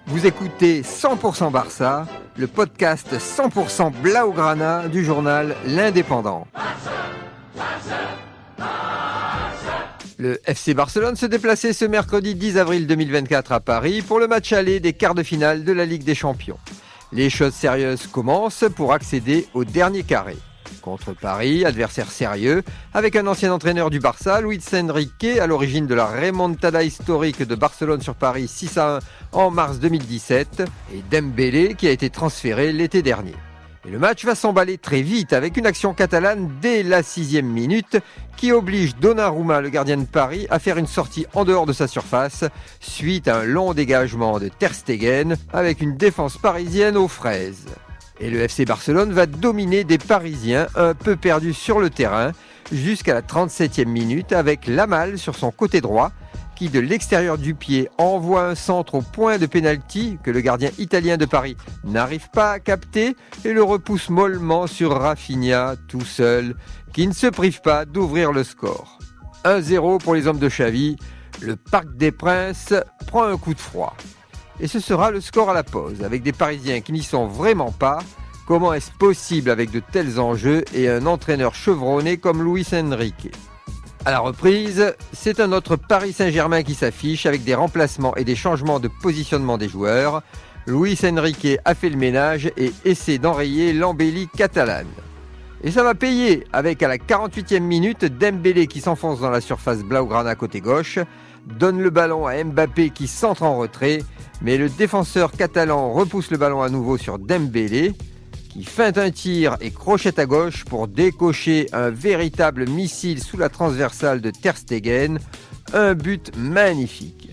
Vous écoutez 100% Barça, le podcast 100% Blaugrana du journal L'Indépendant. Le FC Barcelone se déplaçait ce mercredi 10 avril 2024 à Paris pour le match aller des quarts de finale de la Ligue des Champions. Les choses sérieuses commencent pour accéder au dernier carré. Contre Paris, adversaire sérieux, avec un ancien entraîneur du Barça, Luis Enrique, à l'origine de la remontada historique de Barcelone sur Paris 6-1 en mars 2017, et Dembélé qui a été transféré l'été dernier. Et le match va s'emballer très vite avec une action catalane dès la 6e minute qui oblige Donnarumma, le gardien de Paris, à faire une sortie en dehors de sa surface suite à un long dégagement de Ter Stegen avec une défense parisienne aux fraises. Et le FC Barcelone va dominer des Parisiens un peu perdus sur le terrain jusqu'à la 37e minute avec Lamal sur son côté droit qui de l'extérieur du pied envoie un centre au point de pénalty que le gardien italien de Paris n'arrive pas à capter et le repousse mollement sur Rafinha tout seul qui ne se prive pas d'ouvrir le score. 1-0 pour les hommes de Xavi, le Parc des Princes prend un coup de froid. Et ce sera le score à la pause, avec des Parisiens qui n'y sont vraiment pas. Comment est-ce possible avec de tels enjeux et un entraîneur chevronné comme Luis Enrique ? À la reprise, c'est un autre Paris Saint-Germain qui s'affiche avec des remplacements et des changements de positionnement des joueurs. Luis Enrique a fait le ménage et essaie d'enrayer l'embellie catalane. Et ça va payer avec à la 48e minute Dembélé qui s'enfonce dans la surface blaugrana côté gauche, donne le ballon à Mbappé qui centre en retrait, mais le défenseur catalan repousse le ballon à nouveau sur Dembélé, qui feinte un tir et crochette à gauche pour décocher un véritable missile sous la transversale de Ter Stegen. Un but magnifique.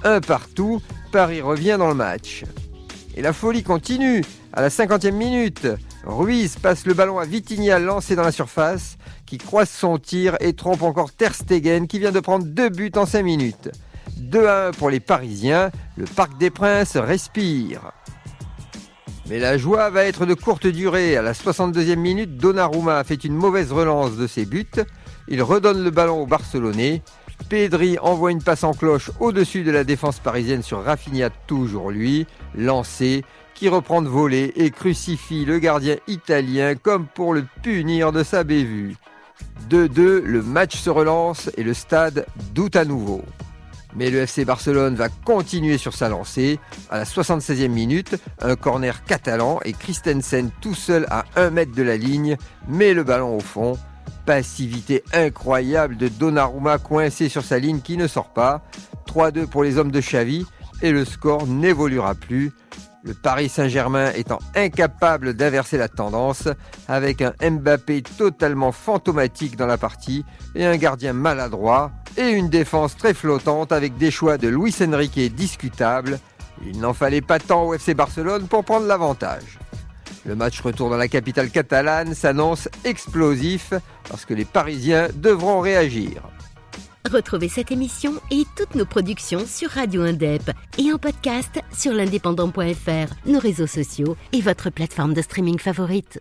1-1, Paris revient dans le match. Et la folie continue. À la 50e minute, Ruiz passe le ballon à Vitinha lancé dans la surface, qui croise son tir et trompe encore Ter Stegen qui vient de prendre 2 buts en 5 minutes. 2-1 pour les Parisiens, le Parc des Princes respire. Mais la joie va être de courte durée. À la 62e minute, Donnarumma a fait une mauvaise relance de ses buts. Il redonne le ballon aux Barcelonais. Pedri envoie une passe en cloche au-dessus de la défense parisienne sur Rafinha, toujours lui, lancé, qui reprend de voler et crucifie le gardien italien comme pour le punir de sa bévue. 2-2, le match se relance et le stade doute à nouveau. Mais le FC Barcelone va continuer sur sa lancée. À la 76e minute, un corner catalan et Christensen tout seul à 1 mètre de la ligne met le ballon au fond. Passivité incroyable de Donnarumma coincé sur sa ligne qui ne sort pas. 3-2 pour les hommes de Xavi et le score n'évoluera plus. Le Paris Saint-Germain étant incapable d'inverser la tendance avec un Mbappé totalement fantomatique dans la partie et un gardien maladroit et une défense très flottante avec des choix de Luis Enrique discutables. Il n'en fallait pas tant au FC Barcelone pour prendre l'avantage. Le match retour dans la capitale catalane s'annonce explosif parce que les Parisiens devront réagir. Retrouvez cette émission et toutes nos productions sur Radio Indep et en podcast sur l'indépendant.fr, nos réseaux sociaux et votre plateforme de streaming favorite.